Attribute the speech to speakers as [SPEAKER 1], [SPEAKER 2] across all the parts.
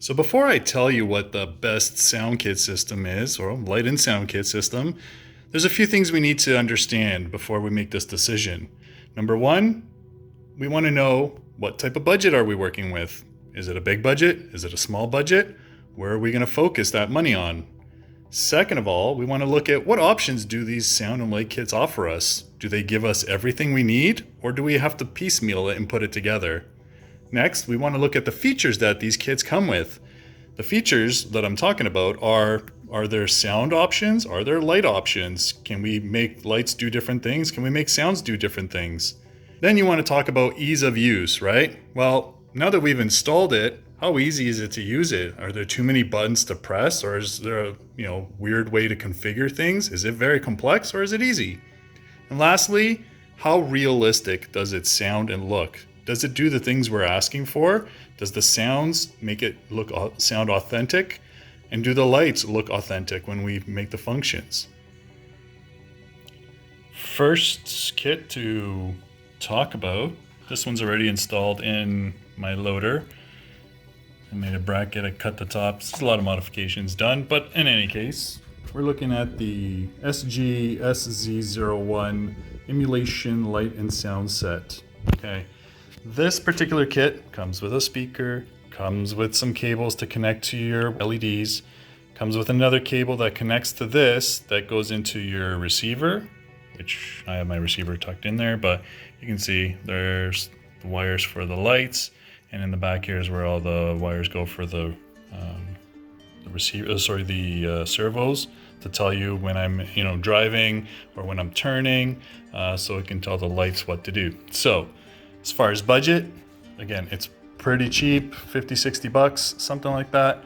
[SPEAKER 1] So before I tell you what the best sound kit system is, or light and sound kit system, there's a few things we need to understand before we make this decision. Number one, we want to know what type of budget are we working with? Is it a big budget? Is it a small budget? Where are we going to focus that money on? Second of all, we want to look at what options do these sound and light kits offer us? Do they give us everything we need, or do we have to piecemeal it and put it together? Next, we want to look at the features that these kits come with. The features that I'm talking about are there sound options? Are there light options? Can we make lights do different things? Can we make sounds do different things? Then you want to talk about ease of use, right? Well, now that we've installed it, how easy is it to use it? Are there too many buttons to press, or is there a weird way to configure things? Is it very complex, or is it easy? And lastly, how realistic does it sound and look? Does it do the things we're asking for? Does the sounds make it sound authentic? And do the lights look authentic when we make the functions? First kit to talk about, this one's already installed in my loader. I made a bracket, I cut the tops. There's a lot of modifications done, but in any case, we're looking at the SGZ01 emulation light and sound set. Okay. This particular kit comes with a speaker, comes with some cables to connect to your LEDs, comes with another cable that connects to this that goes into your receiver, which I have my receiver tucked in there, but you can see there's the wires for the lights, and in the back here is where all the wires go for the servos to tell you when I'm driving or when I'm turning, so it can tell the lights what to do. So as far as budget, again, it's pretty cheap, 50-60 bucks, something like that.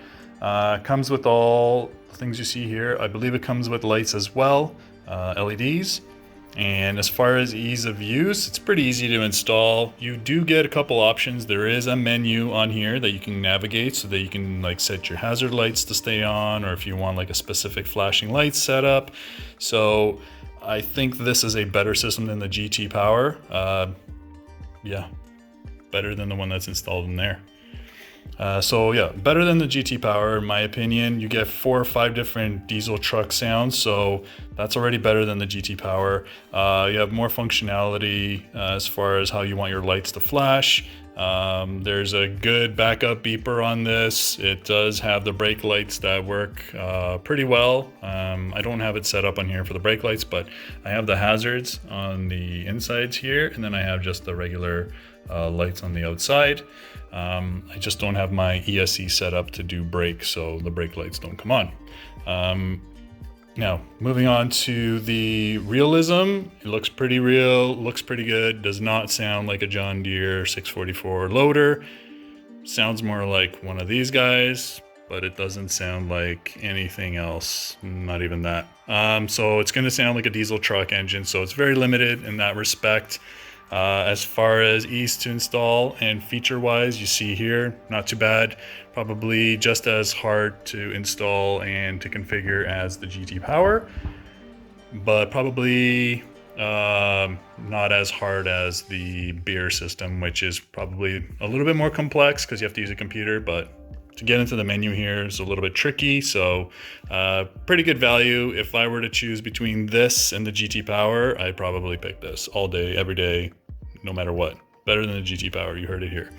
[SPEAKER 1] Comes with all the things you see here. I believe it comes with lights as well, LEDs. And as far as ease of use, it's pretty easy to install. You do get a couple options. There is a menu on here that you can navigate so that you can set your hazard lights to stay on, or if you want a specific flashing light setup. So I think this is a better system than the GT Power. Yeah, better than the one that's installed in there. So yeah, better than the GT Power, in my opinion. You get 4 or 5 different diesel truck sounds, so that's already better than the GT Power. You have more functionality as far as how you want your lights to flash. There's a good backup beeper on this. It does have the brake lights that work pretty well. I don't have it set up on here for the brake lights, but I have the hazards on the insides here, and then I have just the regular lights on the outside. I just don't have my ESC set up to do brake, so the brake lights don't come on. Now, moving on to the realism, it looks pretty real, looks pretty good, does not sound like a John Deere 644 loader. Sounds more like one of these guys, but it doesn't sound like anything else, not even that. So it's going to sound like a diesel truck engine, so it's very limited in that respect. As far as ease to install and feature-wise, you see here, not too bad. Probably just as hard to install and to configure as the GT Power, but probably not as hard as the Beier system, which is probably a little bit more complex because you have to use a computer, but to get into the menu here is a little bit tricky. So pretty good value. If I were to choose between this and the GT Power, I'd probably pick this all day, every day, no matter what. Better than the GT Power, you heard it here.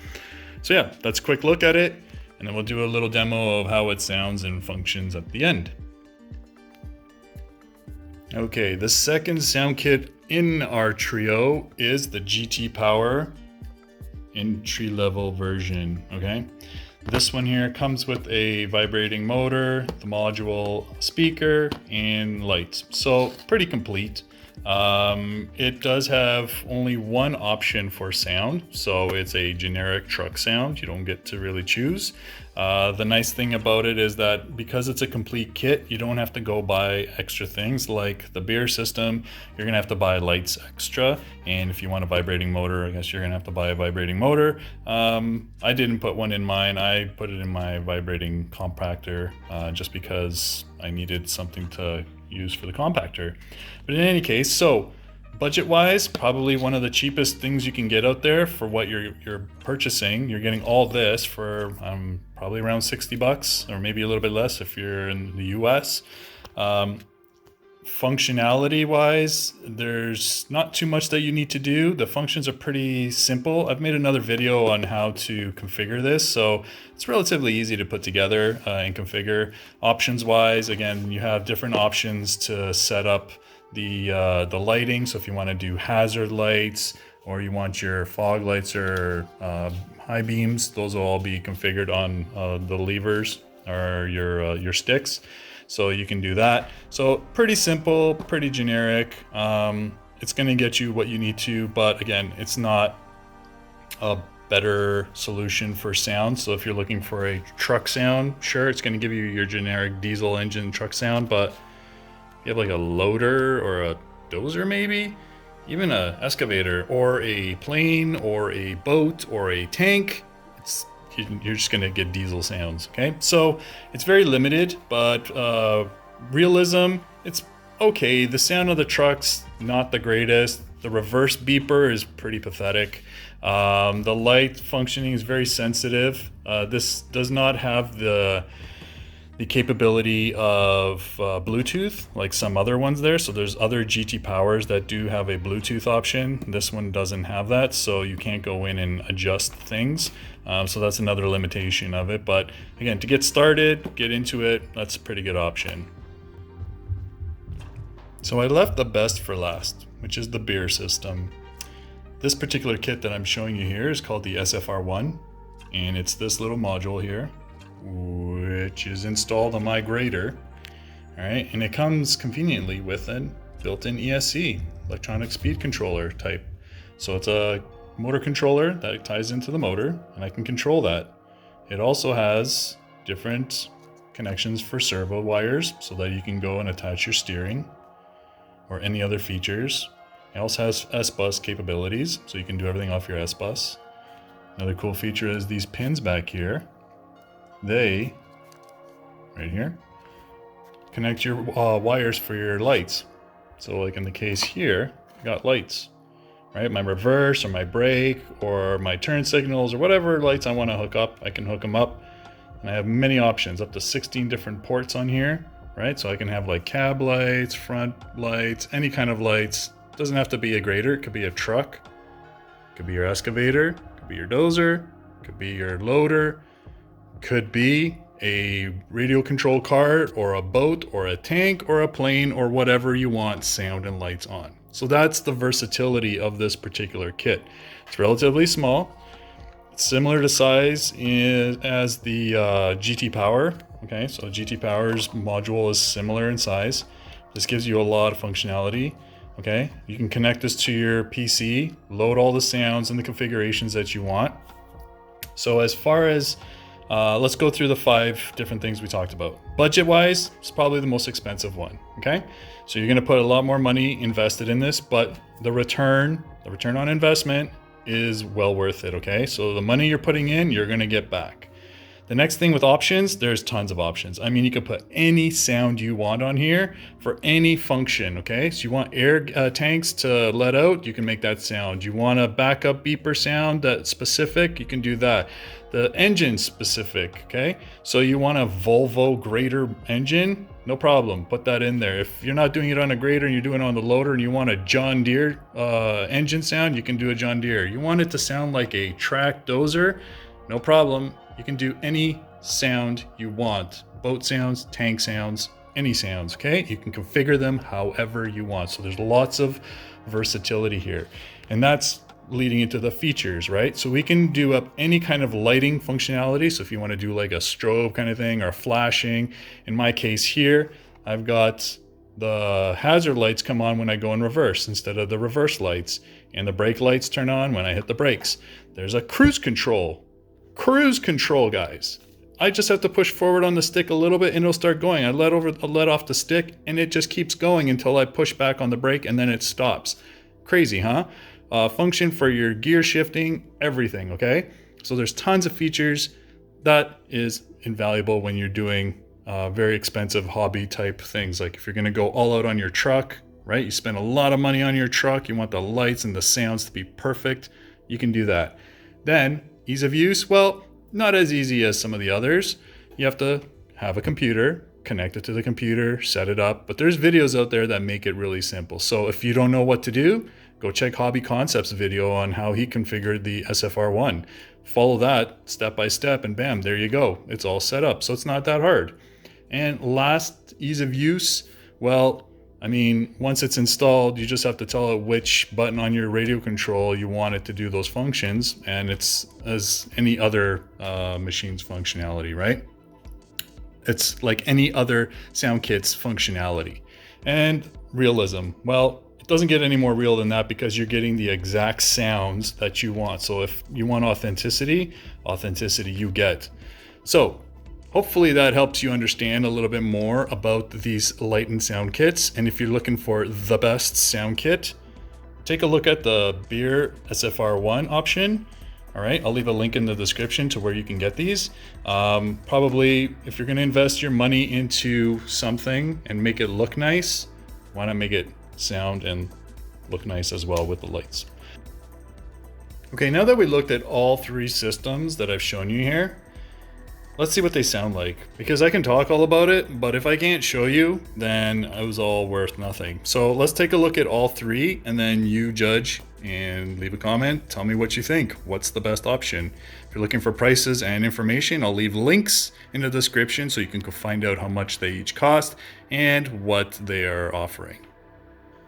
[SPEAKER 1] So yeah, that's a quick look at it, and then we'll do a little demo of how it sounds and functions at the end. Okay, the second sound kit in our trio is the GT Power entry-level version, okay? This one here comes with a vibrating motor, the module speaker, and lights. So pretty complete. It does have only one option for sound, so it's a generic truck sound. You don't get to really choose. The nice thing about it is that because it's a complete kit, you don't have to go buy extra things like the Beier system. You're gonna have to buy lights extra, and if you want a vibrating motor, I guess you're gonna have to buy a vibrating motor. I didn't put one in mine. I put it in my vibrating compactor just because I needed something to use for the compactor. But in any case, so Budget wise, probably one of the cheapest things you can get out there for what you're purchasing. You're getting all this for probably around 60 bucks, or maybe a little bit less if you're in the US. Functionality wise, there's not too much that you need to do. The functions are pretty simple. I've made another video on how to configure this, so it's relatively easy to put together and configure. Options wise, again, you have different options to set up the lighting. So if you want to do hazard lights, or you want your fog lights or high beams, those will all be configured on the levers or your sticks. So you can do that. So pretty simple, pretty generic. It's going to get you what you need to, but again, it's not a better solution for sound. So if you're looking for a truck sound, sure, it's going to give you your generic diesel engine truck sound, but you have like a loader or a dozer, maybe even a excavator or a plane or a boat or a tank, you're just going to get diesel sounds. Okay, so it's very limited, but realism, it's okay. The sound of the truck's not the greatest. The reverse beeper is pretty pathetic. The light functioning is very sensitive. This does not have the capability of Bluetooth like some other ones there. So there's other GT powers that do have a Bluetooth option. This one doesn't have that, so you can't go in and adjust things. So that's another limitation of it. But again, to get started, get into it, that's a pretty good option. So I left the best for last, which is the Beier system. This particular kit that I'm showing you here is called the SFR-1, and it's this little module here, which is installed on my grader. All right, and it comes conveniently with a built-in ESC, electronic speed controller type. So it's a motor controller that ties into the motor, and I can control that. It also has different connections for servo wires so that you can go and attach your steering or any other features. It also has S-Bus capabilities, so you can do everything off your S-Bus. Another cool feature is these pins back here. They, right here, connect your wires for your lights. So like in the case here, I got lights, right? My reverse or my brake or my turn signals or whatever lights I want to hook up, I can hook them up. And I have many options, up to 16 different ports on here, right? So I can have like cab lights, front lights, any kind of lights. It doesn't have to be a grader, it could be a truck, it could be your excavator, it could be your dozer, it could be your loader, could be a radio control car or a boat or a tank or a plane or whatever you want sound and lights on. So that's the versatility of this particular kit. It's relatively small. It's similar to size as the GT Power. Okay, so GT Power's module is similar in size. This gives you a lot of functionality. Okay, you can connect this to your PC, load all the sounds and the configurations that you want. So as far as let's go through the 5 different things we talked about. Budget-wise, it's probably the most expensive one, okay? So you're gonna put a lot more money invested in this, but the return on investment is well worth it, okay? So the money you're putting in, you're gonna get back. The next thing with options, there's tons of options. I mean, you can put any sound you want on here for any function, okay? So you want air tanks to let out, you can make that sound. You want a backup beeper sound that's specific, you can do that. The engine specific, okay? So you want a Volvo grader engine, no problem, put that in there. If you're not doing it on a grader and you're doing it on the loader and you want a John Deere engine sound, you can do a John Deere. You want it to sound like a track dozer, no problem. You can do any sound you want. Boat sounds, tank sounds, any sounds, okay? You can configure them however you want. So there's lots of versatility here. And that's leading into the features, right? So we can do up any kind of lighting functionality. So if you want to do like a strobe kind of thing or flashing, in my case here, I've got the hazard lights come on when I go in reverse instead of the reverse lights, and the brake lights turn on when I hit the brakes. There's a cruise control, guys. I just have to push forward on the stick a little bit and it'll start going. I let off the stick and it just keeps going until I push back on the brake and then it stops. Crazy, huh? Function for your gear shifting, everything, okay? So there's tons of features. That is invaluable when you're doing very expensive hobby type things. Like if you're gonna go all out on your truck, right? You spend a lot of money on your truck. You want the lights and the sounds to be perfect. You can do that. Then ease of use, well, not as easy as some of the others. You have to have a computer, connect it to the computer, set it up. But there's videos out there that make it really simple. So if you don't know what to do, go check Hobby Concepts' video on how he configured the SFR-1. Follow that step by step and bam, there you go. It's all set up. So it's not that hard. And last, ease of use, well, I mean, once it's installed, you just have to tell it which button on your radio control you want it to do those functions. And it's as any other machine's functionality, right? It's like any other sound kit's functionality. And realism, well, it doesn't get any more real than that because you're getting the exact sounds that you want. So if you want authenticity you get. So hopefully that helps you understand a little bit more about these light and sound kits. And if you're looking for the best sound kit, take a look at the Beier SFR-1 option. All right, I'll leave a link in the description to where you can get these. Probably if you're gonna invest your money into something and make it look nice, why not make it sound and look nice as well with the lights? Okay, now that we looked at all three systems that I've shown you here, let's see what they sound like, because I can talk all about it, but if I can't show you, then it was all worth nothing. So let's take a look at all three and then you judge and leave a comment. Tell me what you think. What's the best option? If you're looking for prices and information, I'll leave links in the description so you can go find out how much they each cost and what they are offering.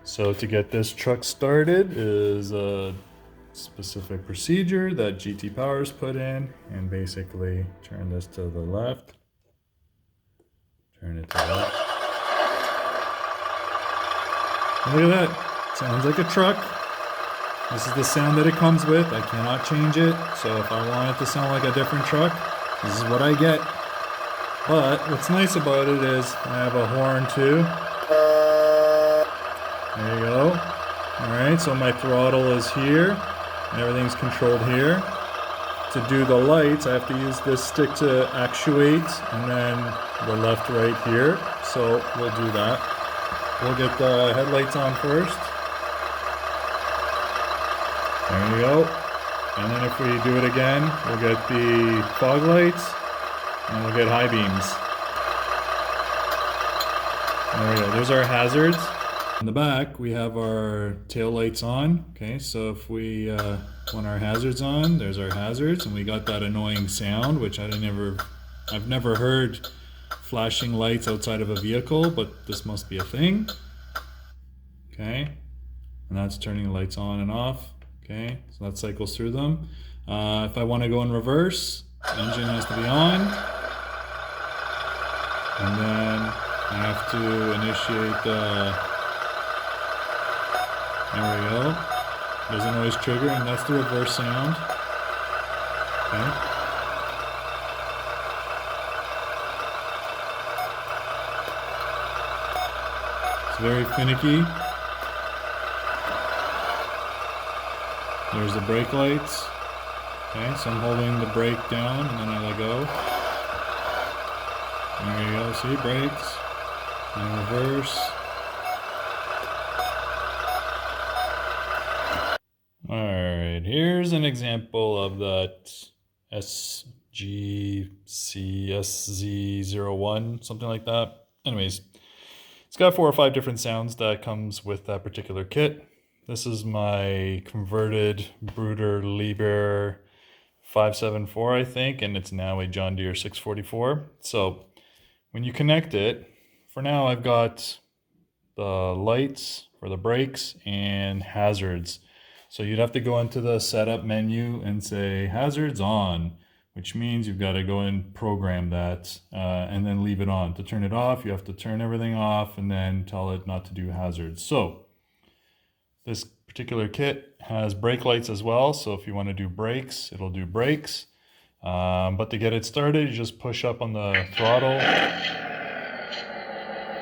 [SPEAKER 1] So to get this truck started is a specific procedure that GT Power's put in, and basically turn this to the left, turn it to the left. Look at that, sounds like a truck. This is the sound that it comes with. I cannot change it, so if I want it to sound like a different truck, this is what I get. But what's nice about it is I have a horn too. There you go. Alright, so my throttle is here. And everything's controlled here. To do the lights, I have to use this stick to actuate, and then the left, right here. So we'll do that. We'll get the headlights on first. There you go. And then if we do it again, we'll get the fog lights, and we'll get high beams. There we go. There's our hazards. In the back, we have our tail lights on. Okay, so if we want our hazards on, there's our hazards, and we got that annoying sound, which I've never heard flashing lights outside of a vehicle, but this must be a thing. Okay, and that's turning the lights on and off. Okay, so that cycles through them. If I want to go in reverse, the engine has to be on, and then I have to initiate the. There we go. There's a noise trigger, and that's the reverse sound. Okay. It's very finicky. There's the brake lights. Okay, so I'm holding the brake down, and then I let go. There you go. See, brakes. And reverse. Alright, here's an example of that SGZ01, something like that. Anyways, it's got 4 or 5 different sounds that comes with that particular kit. This is my converted Bruder Liebherr 574, I think, and it's now a John Deere 644. So when you connect it, for now I've got the lights for the brakes and hazards. So you'd have to go into the setup menu and say hazards on, which means you've got to go and program that and then leave it on. To turn it off, you have to turn everything off and then tell it not to do hazards. So this particular kit has brake lights as well. So if you want to do brakes, it'll do brakes. But to get it started, you just push up on the throttle.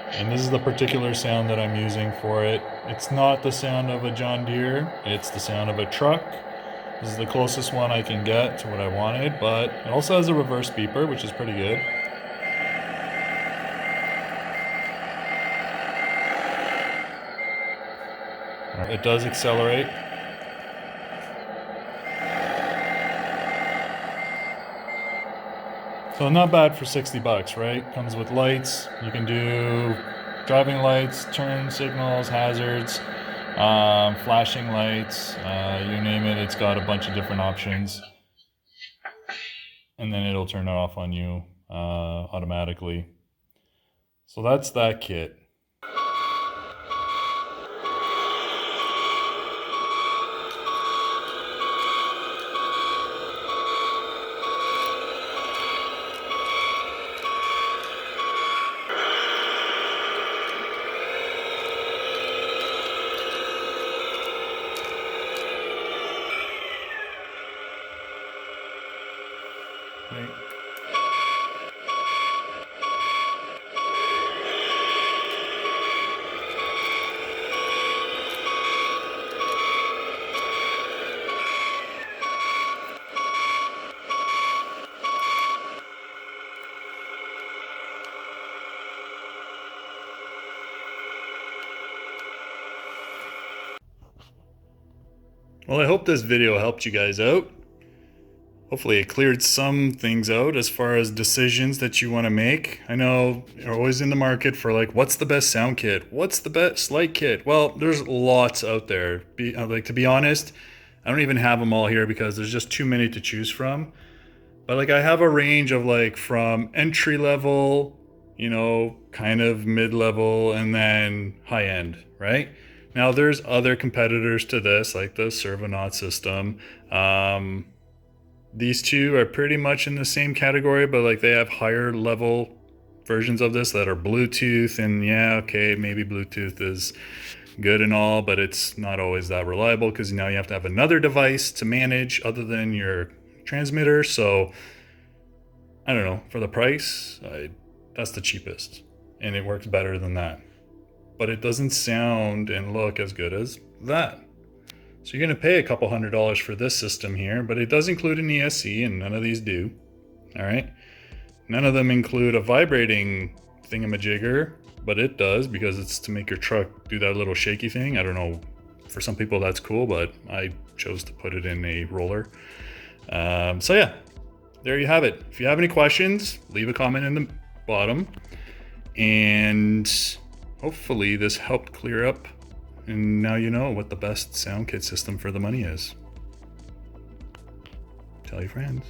[SPEAKER 1] And this is the particular sound that I'm using for it. It's not the sound of a John Deere, it's the sound of a truck. This is the closest one I can get to what I wanted, but it also has a reverse beeper, which is pretty good. It does accelerate. So not bad for 60 bucks, right? Comes with lights. You can do driving lights, turn signals, hazards, flashing lights, you name it. It's got a bunch of different options. And then it'll turn it off on you automatically. So that's that kit. Right. Well, I hope this video helped you guys out. Hopefully it cleared some things out as far as decisions that you want to make. I know you're always in the market for like, what's the best sound kit? What's the best light kit? Well, there's lots out there. To be honest, I don't even have them all here because there's just too many to choose from. But like I have a range of like from entry level, you know, kind of mid-level and then high end, right? Now there's other competitors to this, like the Servonaut system. These two are pretty much in the same category, but like they have higher level versions of this that are Bluetooth, and yeah, okay, maybe Bluetooth is good and all, but it's not always that reliable because now you have to have another device to manage other than your transmitter. So I don't know, for the price, that's the cheapest and it works better than that, but it doesn't sound and look as good as that. So you're going to pay a couple $100s for this system here, but it does include an ESC, and none of these do. All right. None of them include a vibrating thingamajigger, but it does because it's to make your truck do that little shaky thing. I don't know. For some people that's cool, but I chose to put it in a roller. So yeah, there you have it. If you have any questions, leave a comment in the bottom. And hopefully this helped clear up. And now you know what the best sound kit system for the money is. Tell your friends.